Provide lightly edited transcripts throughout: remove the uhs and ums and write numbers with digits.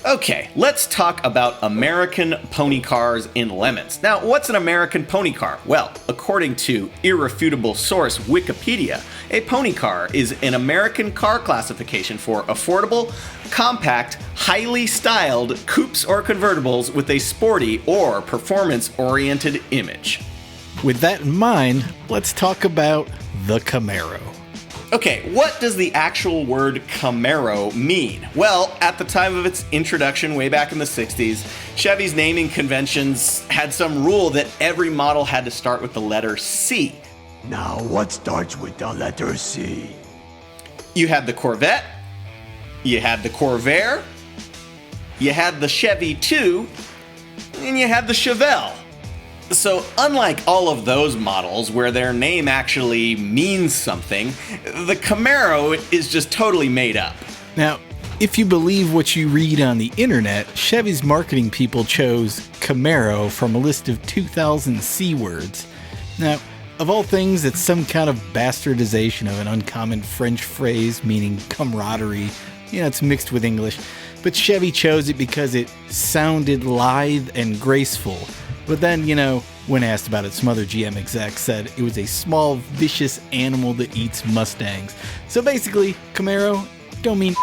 Okay, let's talk about American pony cars in lemons. Now, what's an American pony car? Well, according to irrefutable source Wikipedia, a pony car is an American car classification for affordable, compact, highly styled coupes or convertibles with a sporty or performance-oriented image. With that in mind, let's talk about the Camaro. Okay, what does the actual word Camaro mean? Well, at the time of its introduction way back in the 60s, Chevy's naming conventions had some rule that every model had to start with the letter C. Now, what starts with the letter C? You had the Corvette, you had the Corvair, you had the Chevy 2, and you had the Chevelle. So unlike all of those models where their name actually means something, the Camaro is just totally made up. Now, if you believe what you read on the internet, Chevy's marketing people chose Camaro from a list of 2,000 C words. Now, of all things, it's some kind of bastardization of an uncommon French phrase meaning camaraderie. It's mixed with English. But Chevy chose it because it sounded lithe and graceful. But then, when asked about it, some other GM exec said it was a small, vicious animal that eats Mustangs. So basically, Camaro don't mean.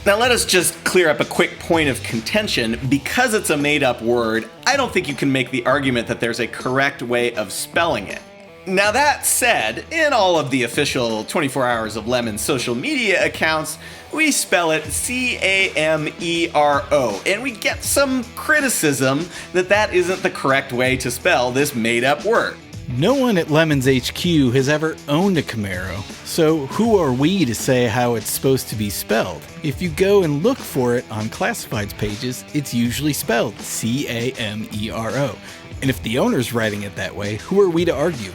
Now let us just clear up a quick point of contention. Because it's a made-up word, I don't think you can make the argument that there's a correct way of spelling it. Now that said, in all of the official 24 Hours of Lemon social media accounts, we spell it C-A-M-E-R-O, and we get some criticism that that isn't the correct way to spell this made-up word. No one at Lemons HQ has ever owned a Camaro, so who are we to say how it's supposed to be spelled? If you go and look for it on classifieds pages, it's usually spelled C-A-M-E-R-O. And if the owner's writing it that way, who are we to argue?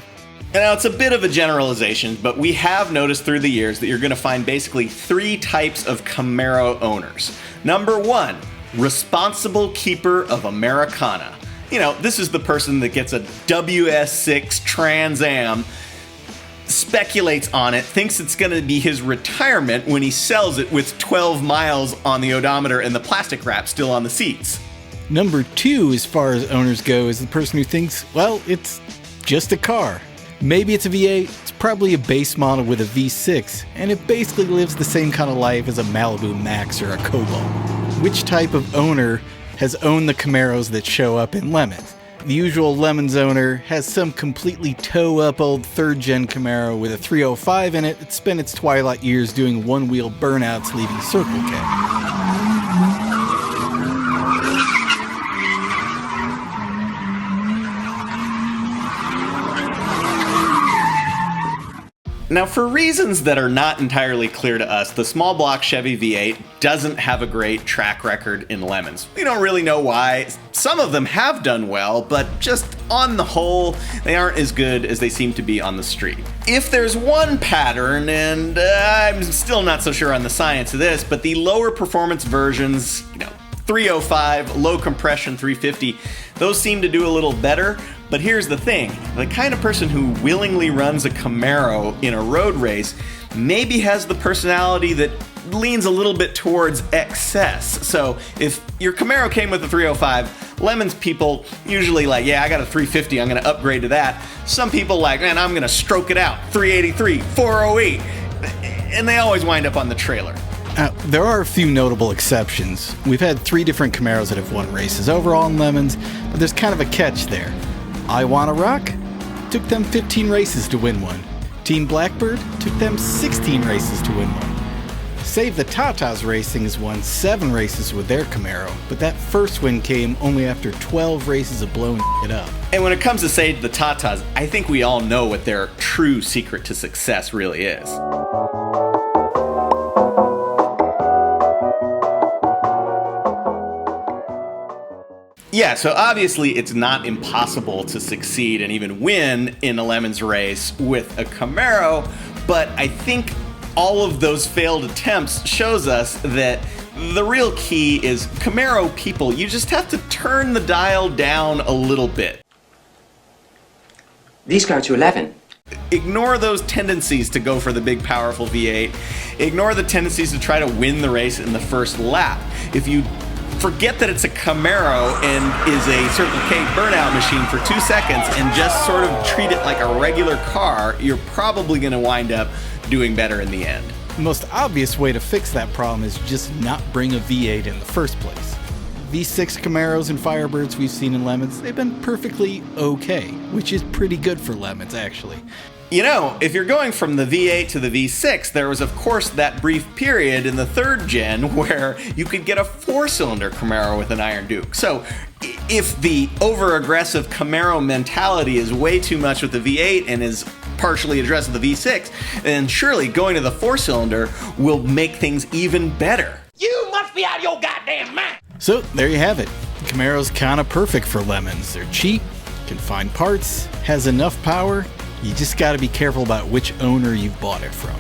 Now, it's a bit of a generalization, but we have noticed through the years that you're going to find basically three types of Camaro owners. Number one, responsible keeper of Americana. This is the person that gets a WS6 Trans Am, speculates on it, thinks it's going to be his retirement when he sells it with 12 miles on the odometer and the plastic wrap still on the seats. Number two, as far as owners go, is the person who thinks, well, it's just a car. Maybe it's a V8, it's probably a base model with a V6, and it basically lives the same kind of life as a Malibu Max or a Cobalt. Which type of owner has owned the Camaros that show up in Lemons? The usual Lemons owner has some completely toe-up old third-gen Camaro with a 305 in it that spent its twilight years doing one-wheel burnouts leaving Circle K. Now, for reasons that are not entirely clear to us, the small block Chevy V8 doesn't have a great track record in Lemons. We don't really know why. Some of them have done well, but just on the whole, they aren't as good as they seem to be on the street. If there's one pattern, and I'm still not so sure on the science of this, but the lower performance versions, 305, low compression 350, those seem to do a little better. But here's the thing, the kind of person who willingly runs a Camaro in a road race maybe has the personality that leans a little bit towards excess. So if your Camaro came with a 305, Lemons people usually like, yeah, I got a 350, I'm gonna upgrade to that. Some people like, man, I'm gonna stroke it out, 383, 408, and they always wind up on the trailer. There are a few notable exceptions. We've had 3 different Camaros that have won races overall in Lemons, but there's kind of a catch there. I Wanna Rock took them 15 races to win one. Team Blackbird took them 16 races to win one. Save the Tatas Racing has won 7 races with their Camaro, but that first win came only after 12 races of blowing it up. And when it comes to Save the Tatas, I think we all know what their true secret to success really is. Yeah, so obviously it's not impossible to succeed and even win in a Lemons race with a Camaro, but I think all of those failed attempts shows us that the real key is Camaro people, you just have to turn the dial down a little bit. These go to 11. Ignore those tendencies to go for the big powerful V8. Ignore the tendencies to try to win the race in the first lap. If you forget that it's a Camaro and is a Circle K burnout machine for 2 seconds and just sort of treat it like a regular car, you're probably going to wind up doing better in the end. The most obvious way to fix that problem is just not bring a V8 in the first place. V6 Camaros and Firebirds we've seen in Lemons, they've been perfectly okay, which is pretty good for Lemons, actually. You know, if you're going from the V8 to the V6, there was of course that brief period in the 3rd gen where you could get a 4-cylinder Camaro with an Iron Duke. So if the over-aggressive Camaro mentality is way too much with the V8 and is partially addressed with the V6, then surely going to the 4-cylinder will make things even better. You must be out of your goddamn mind! So there you have it. Camaro's kinda perfect for Lemons. They're cheap, can find parts, has enough power. You just gotta be careful about which owner you bought it from.